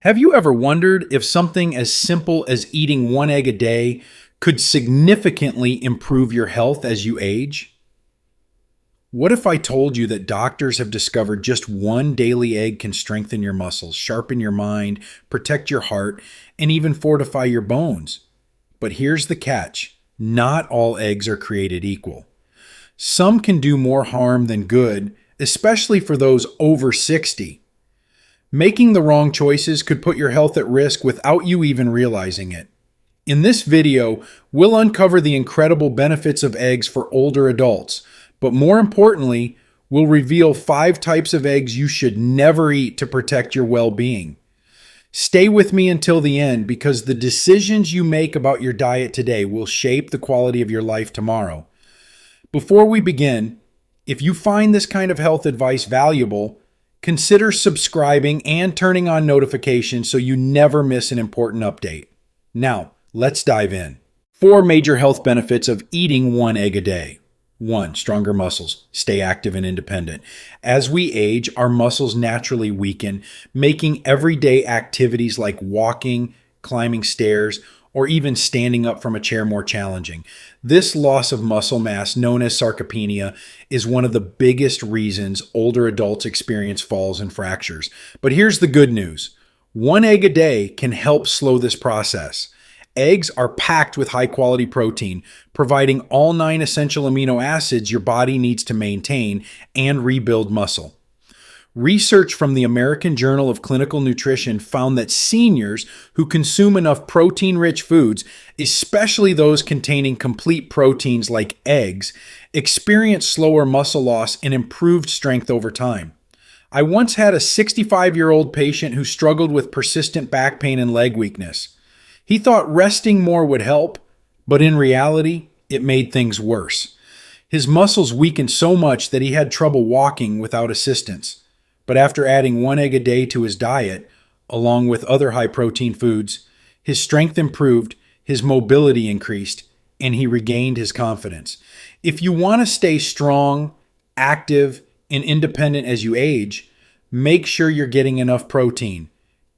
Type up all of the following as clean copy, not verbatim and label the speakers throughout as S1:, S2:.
S1: Have you ever wondered if something as simple as eating one egg a day could significantly improve your health as you age? What if I told you that doctors have discovered just one daily egg can strengthen your muscles, sharpen your mind, protect your heart, and even fortify your bones? But here's the catch: not all eggs are created equal. Some can do more harm than good, especially for those over 60. Making the wrong choices could put your health at risk without you even realizing it. In this video, we'll uncover the incredible benefits of eggs for older adults, but more importantly, we'll reveal 5 types of eggs you should never eat to protect your well-being. Stay with me until the end because the decisions you make about your diet today will shape the quality of your life tomorrow. Before we begin, if you find this kind of health advice valuable, consider subscribing and turning on notifications so you never miss an important update. Now, let's dive in. 4 major health benefits of eating one egg a day. 1. Stronger muscles. Stay active and independent. As we age, our muscles naturally weaken, making everyday activities like walking, climbing stairs, or even standing up from a chair more challenging. This loss of muscle mass, known as sarcopenia, is one of the biggest reasons older adults experience falls and fractures. But here's the good news. One egg a day can help slow this process. Eggs are packed with high-quality protein, providing all 9 essential amino acids your body needs to maintain and rebuild muscle. Research from the American Journal of Clinical Nutrition found that seniors who consume enough protein-rich foods, especially those containing complete proteins like eggs, experience slower muscle loss and improved strength over time. I once had a 65-year-old patient who struggled with persistent back pain and leg weakness. He thought resting more would help, but in reality, it made things worse. His muscles weakened so much that he had trouble walking without assistance. But after adding one egg a day to his diet, along with other high-protein foods, his strength improved, his mobility increased, and he regained his confidence. If you want to stay strong, active, and independent as you age, make sure you're getting enough protein,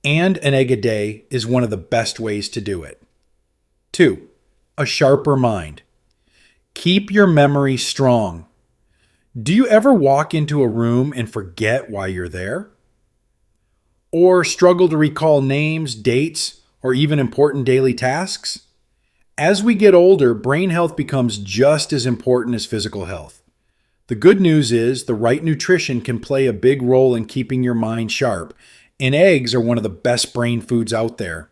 S1: and an egg a day is one of the best ways to do it. 2. A sharper mind. Keep your memory strong. Do you ever walk into a room and forget why you're there? Or struggle to recall names, dates, or even important daily tasks? As we get older, brain health becomes just as important as physical health. The good news is the right nutrition can play a big role in keeping your mind sharp, and eggs are one of the best brain foods out there.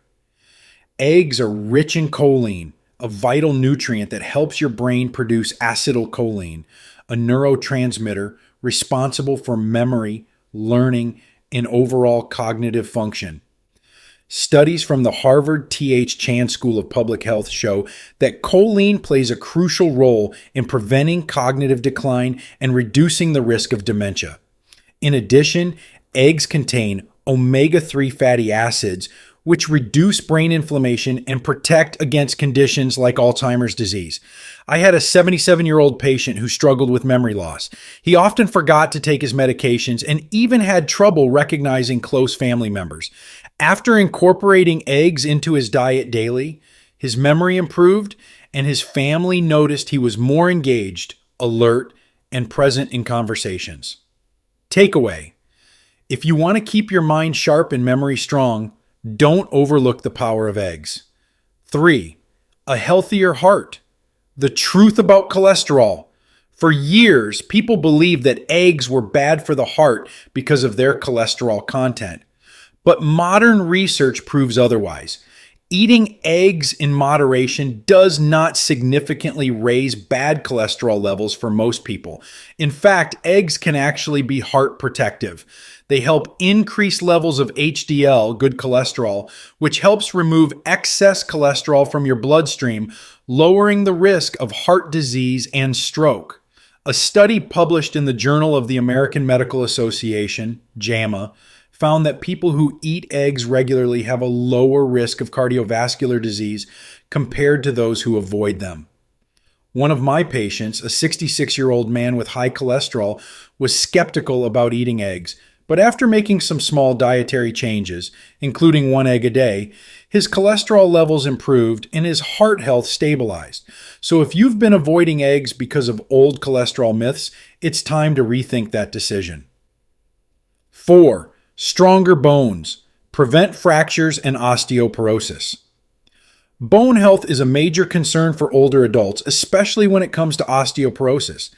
S1: Eggs are rich in choline, a vital nutrient that helps your brain produce acetylcholine, a neurotransmitter responsible for memory, learning, and overall cognitive function. Studies from the Harvard T.H. Chan School of Public Health show that choline plays a crucial role in preventing cognitive decline and reducing the risk of dementia. In addition, eggs contain omega-3 fatty acids, which reduce brain inflammation and protect against conditions like Alzheimer's disease. I had a 77-year-old patient who struggled with memory loss. He often forgot to take his medications and even had trouble recognizing close family members. After incorporating eggs into his diet daily, his memory improved and his family noticed he was more engaged, alert, and present in conversations. Takeaway: if you want to keep your mind sharp and memory strong, don't overlook the power of eggs. 3. A healthier heart. The truth about cholesterol. For years, people believed that eggs were bad for the heart because of their cholesterol content. But modern research proves otherwise. Eating eggs in moderation does not significantly raise bad cholesterol levels for most people. In fact, eggs can actually be heart protective. They help increase levels of HDL, good cholesterol, which helps remove excess cholesterol from your bloodstream, lowering the risk of heart disease and stroke. A study published in the Journal of the American Medical Association, JAMA, found that people who eat eggs regularly have a lower risk of cardiovascular disease compared to those who avoid them. One of my patients, a 66-year-old man with high cholesterol, was skeptical about eating eggs, But after making some small dietary changes, including 1 egg a day, his cholesterol levels improved and his heart health stabilized. So if you've been avoiding eggs because of old cholesterol myths, it's time to rethink that decision. 4. Stronger bones. Prevent fractures and osteoporosis. Bone health is a major concern for older adults, especially when it comes to osteoporosis,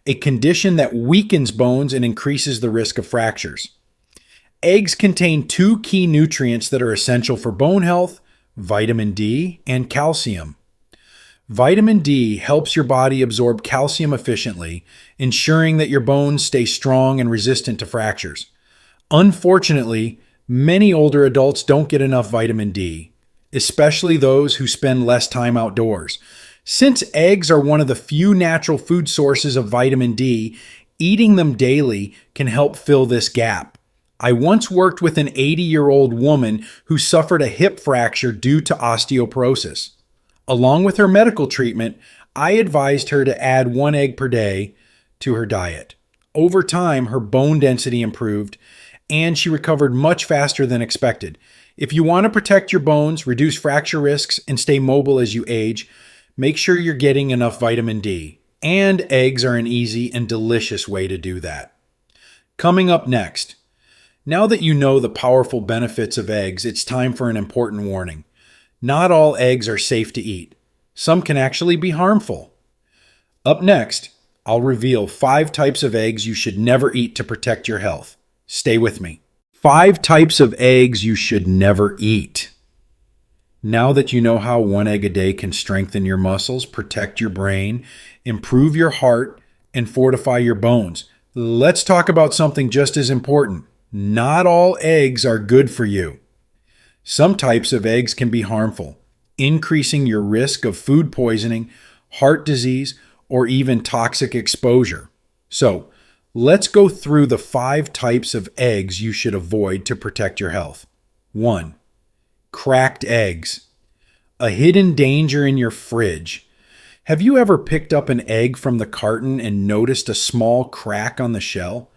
S1: a condition that weakens bones and increases the risk of fractures. Eggs contain 2 key nutrients that are essential for bone health: vitamin D and calcium. Vitamin D helps your body absorb calcium efficiently, ensuring that your bones stay strong and resistant to fractures. Unfortunately, many older adults don't get enough vitamin D, especially those who spend less time outdoors. Since eggs are one of the few natural food sources of vitamin D, eating them daily can help fill this gap. I once worked with an 80-year-old woman who suffered a hip fracture due to osteoporosis. Along with her medical treatment, I advised her to add 1 egg per day to her diet. Over time, her bone density improved, and she recovered much faster than expected. If you want to protect your bones, reduce fracture risks, and stay mobile as you age, make sure you're getting enough vitamin D. And eggs are an easy and delicious way to do that. Coming up next, now that you know the powerful benefits of eggs, it's time for an important warning. Not all eggs are safe to eat. Some can actually be harmful. Up next, I'll reveal 5 types of eggs you should never eat to protect your health. Stay with me. 5 types of eggs you should never eat. Now that you know how 1 egg a day can strengthen your muscles, protect your brain, improve your heart, and fortify your bones, let's talk about something just as important. Not all eggs are good for you. Some types of eggs can be harmful, increasing your risk of food poisoning, heart disease, or even toxic exposure. So, let's go through the 5 types of eggs you should avoid to protect your health. 1. Cracked eggs. A hidden danger in your fridge. Have you ever picked up an egg from the carton and noticed a small crack on the shell?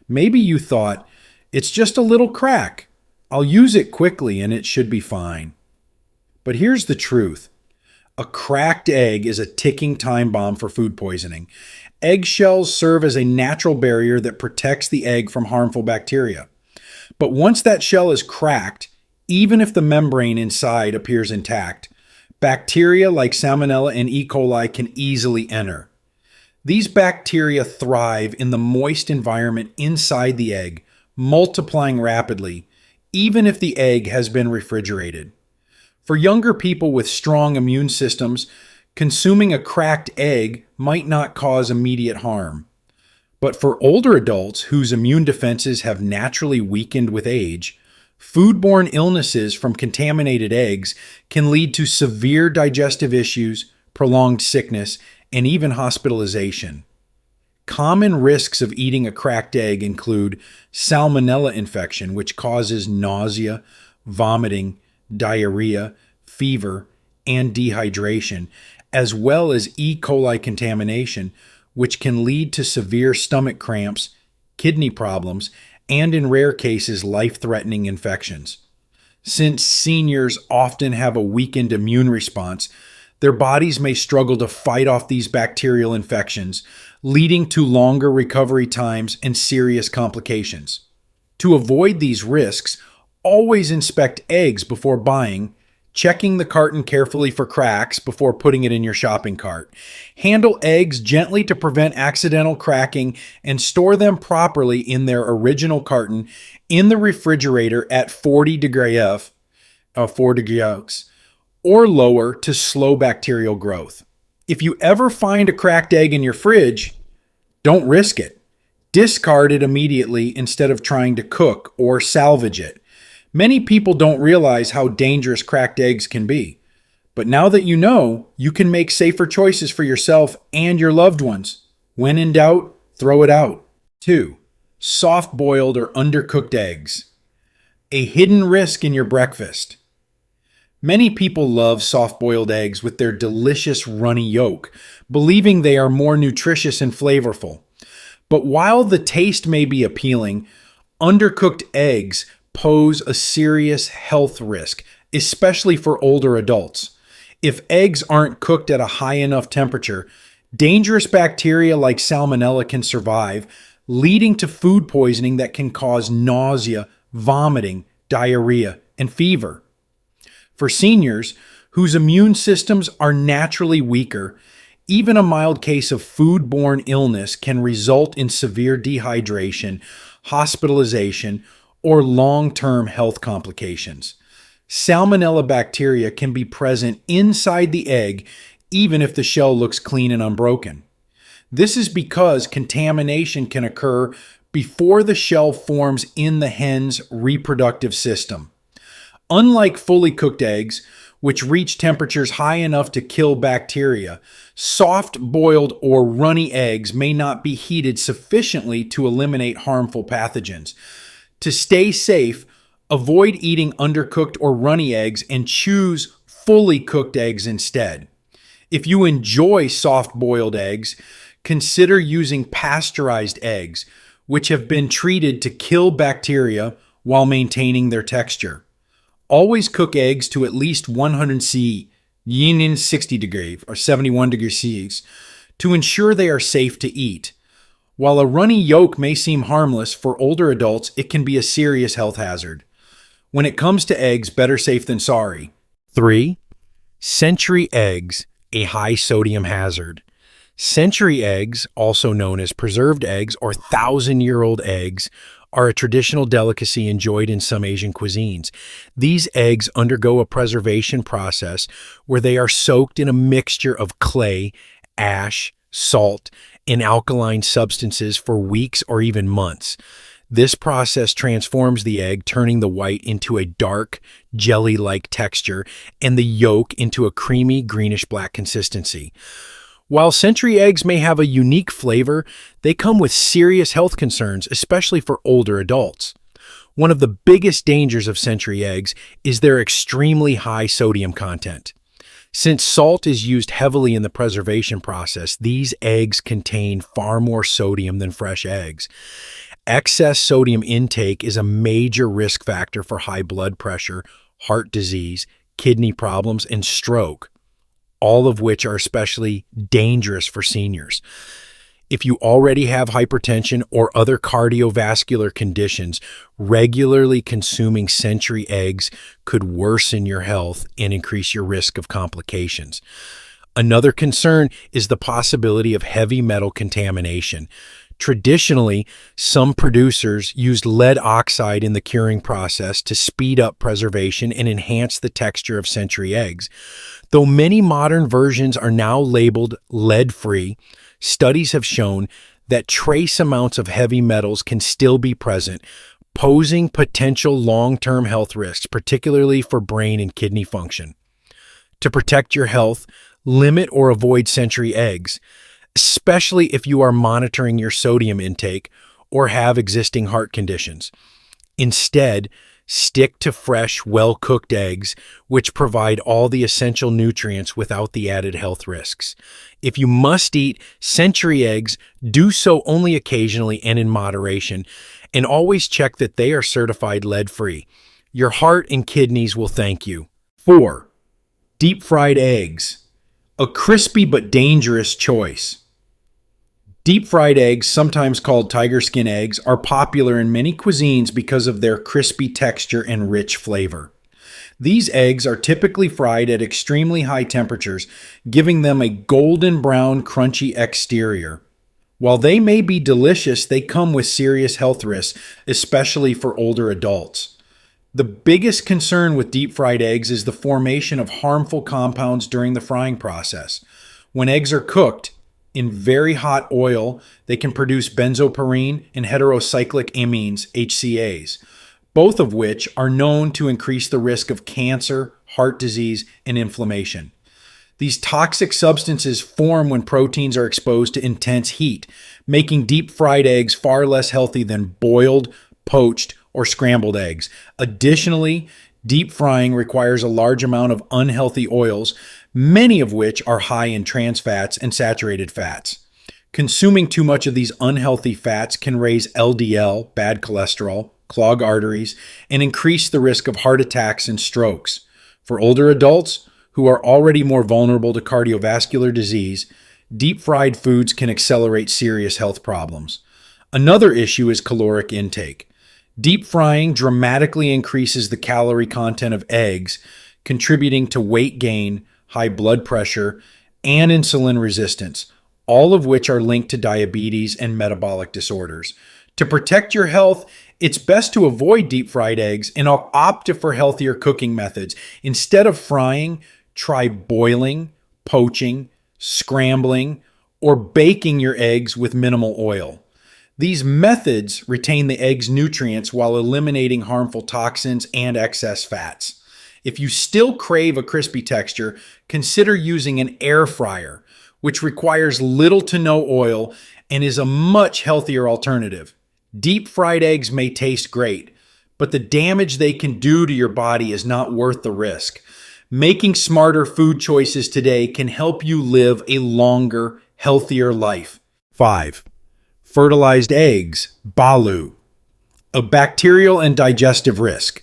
S1: Maybe you thought, it's just a little crack. I'll use it quickly and it should be fine. But here's the truth. A cracked egg is a ticking time bomb for food poisoning. Eggshells serve as a natural barrier that protects the egg from harmful bacteria. But once that shell is cracked, even if the membrane inside appears intact, bacteria like Salmonella and E. coli can easily enter. These bacteria thrive in the moist environment inside the egg, multiplying rapidly, even if the egg has been refrigerated. For younger people with strong immune systems, consuming a cracked egg might not cause immediate harm. But for older adults whose immune defenses have naturally weakened with age, foodborne illnesses from contaminated eggs can lead to severe digestive issues, prolonged sickness, and even hospitalization. Common risks of eating a cracked egg include Salmonella infection, which causes nausea, vomiting, diarrhea, fever, and dehydration, as well as E. coli contamination, which can lead to severe stomach cramps, kidney problems, and in rare cases, life-threatening infections. Since seniors often have a weakened immune response, their bodies may struggle to fight off these bacterial infections, leading to longer recovery times and serious complications. To avoid these risks, always inspect eggs before buying, checking the carton carefully for cracks before putting it in your shopping cart. Handle eggs gently to prevent accidental cracking and store them properly in their original carton in the refrigerator at 40 degrees or lower to slow bacterial growth. If you ever find a cracked egg in your fridge, don't risk it. Discard it immediately instead of trying to cook or salvage it. Many people don't realize how dangerous cracked eggs can be. But now that you know, you can make safer choices for yourself and your loved ones. When in doubt, throw it out. 2. Soft-boiled or undercooked eggs. A hidden risk in your breakfast. Many people love soft-boiled eggs with their delicious runny yolk, believing they are more nutritious and flavorful. But while the taste may be appealing, Undercooked eggs pose a serious health risk, especially for older adults. If eggs aren't cooked at a high enough temperature, dangerous bacteria like salmonella can survive, leading to food poisoning that can cause nausea, vomiting, diarrhea, and fever. For seniors whose immune systems are naturally weaker, even a mild case of foodborne illness can result in severe dehydration, hospitalization, or long-term health complications. Salmonella bacteria can be present inside the egg even if the shell looks clean and unbroken. This is because contamination can occur before the shell forms in the hen's reproductive system. Unlike fully cooked eggs, which reach temperatures high enough to kill bacteria, soft-boiled or runny eggs may not be heated sufficiently to eliminate harmful pathogens. To stay safe, avoid eating undercooked or runny eggs and choose fully cooked eggs instead. If you enjoy soft-boiled eggs, consider using pasteurized eggs, which have been treated to kill bacteria while maintaining their texture. Always cook eggs to at least 100 C, 60 degrees or 71 degrees C, to ensure they are safe to eat. While a runny yolk may seem harmless, for older adults, it can be a serious health hazard. When it comes to eggs, better safe than sorry. 3. Century eggs, a high sodium hazard. Century eggs, also known as preserved eggs or 1,000-year-old eggs, are a traditional delicacy enjoyed in some Asian cuisines. These eggs undergo a preservation process where they are soaked in a mixture of clay, ash, salt, and alkaline substances for weeks or even months. This process transforms the egg, turning the white into a dark, jelly-like texture and the yolk into a creamy greenish-black consistency. While century eggs may have a unique flavor, they come with serious health concerns, especially for older adults. One of the biggest dangers of century eggs is their extremely high sodium content. Since salt is used heavily in the preservation process, these eggs contain far more sodium than fresh eggs. Excess sodium intake is a major risk factor for high blood pressure, heart disease, kidney problems, and stroke, all of which are especially dangerous for seniors. If you already have hypertension or other cardiovascular conditions, regularly consuming century eggs could worsen your health and increase your risk of complications. Another concern is the possibility of heavy metal contamination. Traditionally, some producers used lead oxide in the curing process to speed up preservation and enhance the texture of century eggs. Though many modern versions are now labeled lead-free, studies have shown that trace amounts of heavy metals can still be present, posing potential long-term health risks, particularly for brain and kidney function. To protect your health, limit or avoid century eggs, especially if you are monitoring your sodium intake or have existing heart conditions. Instead, stick to fresh, well-cooked eggs, which provide all the essential nutrients without the added health risks. If you must eat century eggs, do so only occasionally and in moderation, and always check that they are certified lead-free. Your heart and kidneys will thank you. 4. Deep-fried eggs. A crispy but dangerous choice. Deep-fried eggs, sometimes called tiger skin eggs, are popular in many cuisines because of their crispy texture and rich flavor. These eggs are typically fried at extremely high temperatures, giving them a golden brown, crunchy exterior. While they may be delicious, they come with serious health risks, especially for older adults. The biggest concern with deep-fried eggs is the formation of harmful compounds during the frying process. When eggs are cooked in very hot oil, they can produce benzoparine and heterocyclic amines, HCAs, both of which are known to increase the risk of cancer, heart disease, and inflammation. These toxic substances form when proteins are exposed to intense heat, making deep-fried eggs far less healthy than boiled, poached, or scrambled eggs. Additionally, deep frying requires a large amount of unhealthy oils, many of which are high in trans fats and saturated fats. Consuming too much of these unhealthy fats can raise LDL, bad cholesterol, clog arteries, and increase the risk of heart attacks and strokes. For older adults who are already more vulnerable to cardiovascular disease, deep fried foods can accelerate serious health problems. Another issue is caloric intake. Deep frying dramatically increases the calorie content of eggs, contributing to weight gain, high blood pressure, and insulin resistance, all of which are linked to diabetes and metabolic disorders. To protect your health, it's best to avoid deep fried eggs and opt for healthier cooking methods. Instead of frying, try boiling, poaching, scrambling, or baking your eggs with minimal oil. These methods retain the egg's nutrients while eliminating harmful toxins and excess fats. If you still crave a crispy texture, consider using an air fryer, which requires little to no oil and is a much healthier alternative. Deep fried eggs may taste great, but the damage they can do to your body is not worth the risk. Making smarter food choices today can help you live a longer, healthier life. 5. Fertilized eggs, balut. A bacterial and digestive risk.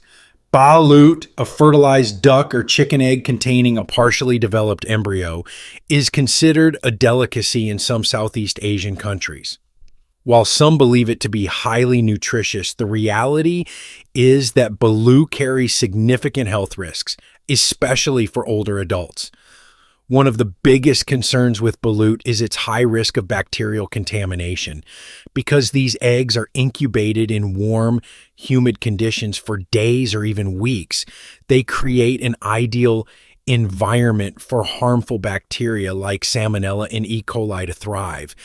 S1: Balut, a fertilized duck or chicken egg containing a partially developed embryo, is considered a delicacy in some Southeast Asian countries. While some believe it to be highly nutritious, the reality is that balut carries significant health risks, especially for older adults. One of the biggest concerns with balut is its high risk of bacterial contamination. Because these eggs are incubated in warm, humid conditions for days or even weeks, they create an ideal environment for harmful bacteria like Salmonella and E. coli to thrive.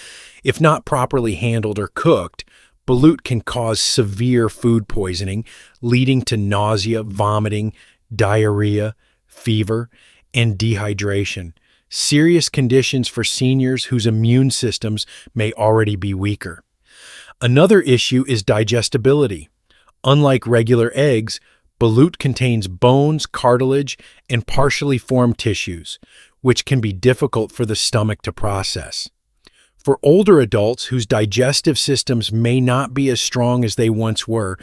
S1: If not properly handled or cooked, balut can cause severe food poisoning, leading to nausea, vomiting, diarrhea, fever, and dehydration. Serious conditions for seniors whose immune systems may already be weaker. Another issue is digestibility. Unlike regular eggs, balut contains bones, cartilage, and partially formed tissues, which can be difficult for the stomach to process. For older adults whose digestive systems may not be as strong as they once were,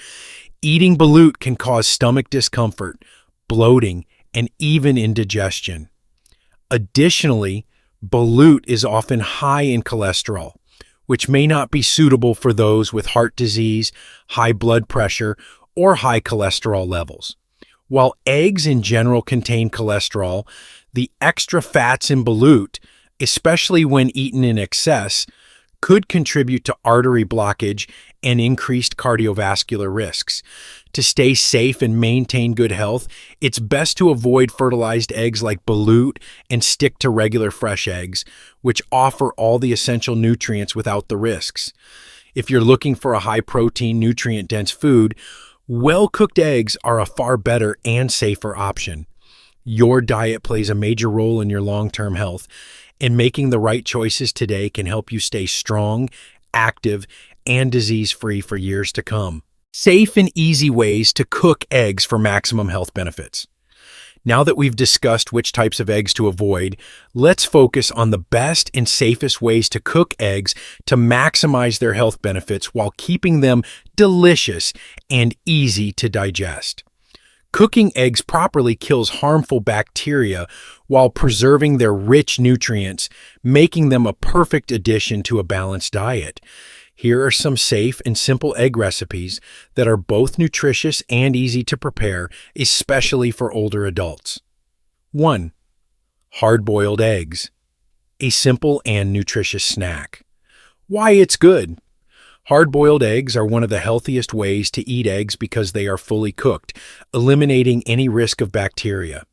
S1: eating balut can cause stomach discomfort, bloating, and even indigestion. Additionally, balut is often high in cholesterol, which may not be suitable for those with heart disease, high blood pressure, or high cholesterol levels. While eggs in general contain cholesterol, the extra fats in balut, especially when eaten in excess, could contribute to artery blockage and increased cardiovascular risks. To stay safe and maintain good health, it's best to avoid fertilized eggs like balut and stick to regular fresh eggs, which offer all the essential nutrients without the risks. If you're looking for a high-protein, nutrient-dense food, well-cooked eggs are a far better and safer option. Your diet plays a major role in your long-term health, and making the right choices today can help you stay strong, active, and disease-free for years to come. Safe and easy ways to cook eggs for maximum health benefits. Now that we've discussed which types of eggs to avoid, let's focus on the best and safest ways to cook eggs to maximize their health benefits while keeping them delicious and easy to digest. Cooking eggs properly kills harmful bacteria while preserving their rich nutrients, making them a perfect addition to a balanced diet. Here are some safe and simple egg recipes that are both nutritious and easy to prepare, especially for older adults. 1. Hard-boiled eggs. A simple and nutritious snack. Why it's good. Hard-boiled eggs are one of the healthiest ways to eat eggs because they are fully cooked, eliminating any risk of bacteria.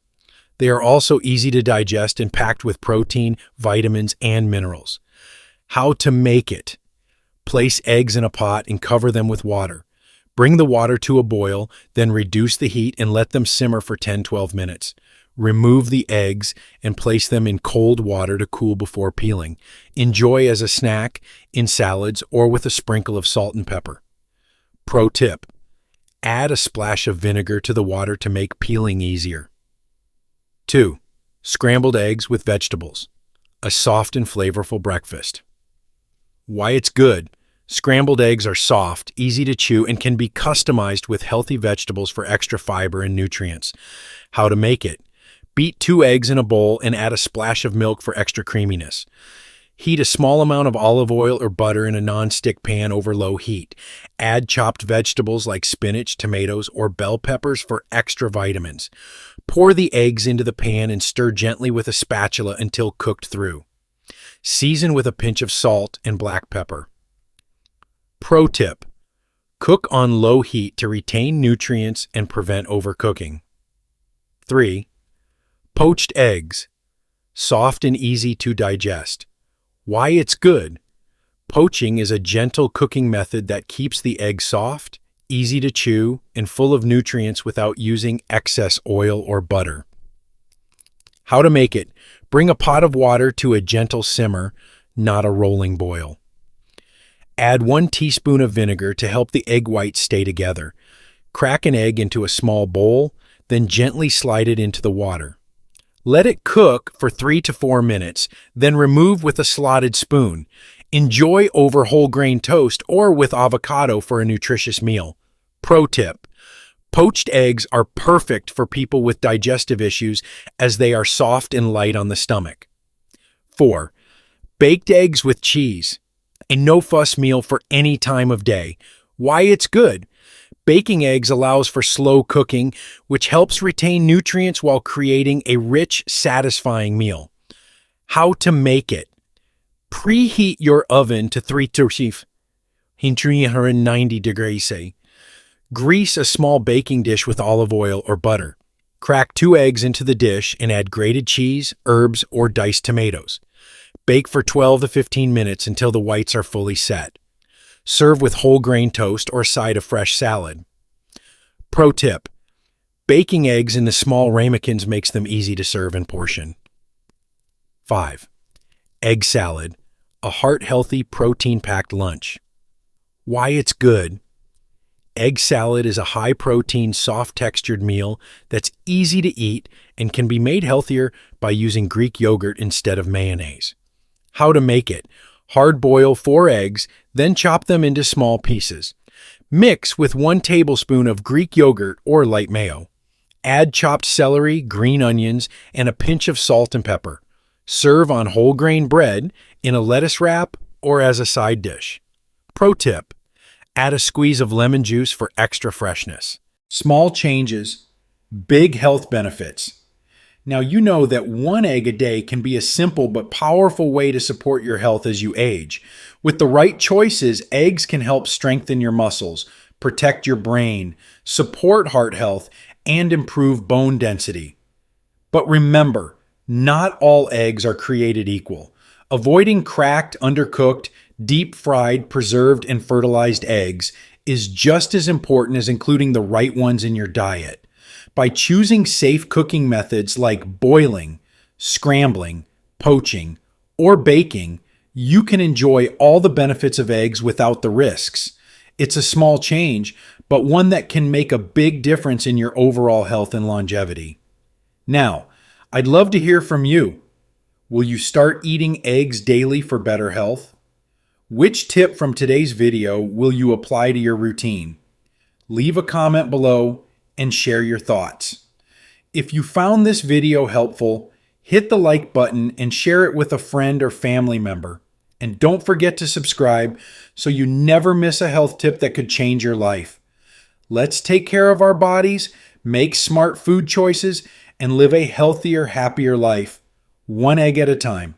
S1: They are also easy to digest and packed with protein, vitamins, and minerals. How to make it. Place eggs in a pot and cover them with water. Bring the water to a boil, then reduce the heat and let them simmer for 10-12 minutes. Remove the eggs and place them in cold water to cool before peeling. Enjoy as a snack, in salads, or with a sprinkle of salt and pepper. Pro tip: add a splash of vinegar to the water to make peeling easier. 2. Scrambled eggs with vegetables. A soft and flavorful breakfast. Why it's good. Scrambled eggs are soft, easy to chew, and can be customized with healthy vegetables for extra fiber and nutrients. How to make it. Beat 2 eggs in a bowl and add a splash of milk for extra creaminess. Heat a small amount of olive oil or butter in a non-stick pan over low heat. Add chopped vegetables like spinach, tomatoes, or bell peppers for extra vitamins. Pour the eggs into the pan and stir gently with a spatula until cooked through. Season with a pinch of salt and black pepper. Pro tip: cook on low heat to retain nutrients and prevent overcooking. 3. Poached eggs. Soft and easy to digest. Why it's good. Poaching is a gentle cooking method that keeps the egg soft, easy to chew, and full of nutrients without using excess oil or butter. How to make it. Bring a pot of water to a gentle simmer, not a rolling boil. Add 1 teaspoon of vinegar to help the egg whites stay together. Crack an egg into a small bowl, then gently slide it into the water. Let it cook for 3 to 4 minutes, then remove with a slotted spoon. Enjoy over whole grain toast or with avocado for a nutritious meal. Pro tip: poached eggs are perfect for people with digestive issues as they are soft and light on the stomach. 4. Baked eggs with cheese. A no-fuss meal for any time of day. Why it's good. Baking eggs allows for slow cooking, which helps retain nutrients while creating a rich, satisfying meal. How to make it. Preheat your oven to 390 degrees. Grease a small baking dish with olive oil or butter. Crack 2 eggs into the dish and add grated cheese, herbs, or diced tomatoes. Bake for 12 to 15 minutes until the whites are fully set. Serve with whole grain toast or a side of fresh salad. Pro tip: baking eggs in the small ramekins makes them easy to serve and portion. 5. Egg salad, a heart-healthy, protein-packed lunch. Why it's good. Egg salad is a high-protein, soft-textured meal that's easy to eat and can be made healthier by using Greek yogurt instead of mayonnaise. How to make it. Hard boil 4 eggs, then chop them into small pieces. Mix with 1 tablespoon of Greek yogurt or light mayo. Add chopped celery, green onions, and a pinch of salt and pepper. Serve on whole grain bread, in a lettuce wrap, or as a side dish. Pro tip: add a squeeze of lemon juice for extra freshness. Small changes, big health benefits. Now you know that 1 egg a day can be a simple but powerful way to support your health as you age. With the right choices, eggs can help strengthen your muscles, protect your brain, support heart health, and improve bone density. But remember, not all eggs are created equal. Avoiding cracked, undercooked, deep-fried, preserved, and fertilized eggs is just as important as including the right ones in your diet. By choosing safe cooking methods like boiling, scrambling, poaching, or baking, you can enjoy all the benefits of eggs without the risks. It's a small change, but one that can make a big difference in your overall health and longevity. Now, I'd love to hear from you. Will you start eating eggs daily for better health? Which tip from today's video will you apply to your routine? Leave a comment below and share your thoughts. If you found this video helpful, hit the like button and share it with a friend or family member. And don't forget to subscribe so you never miss a health tip that could change your life. Let's take care of our bodies, make smart food choices, and live a healthier, happier life, 1 egg at a time.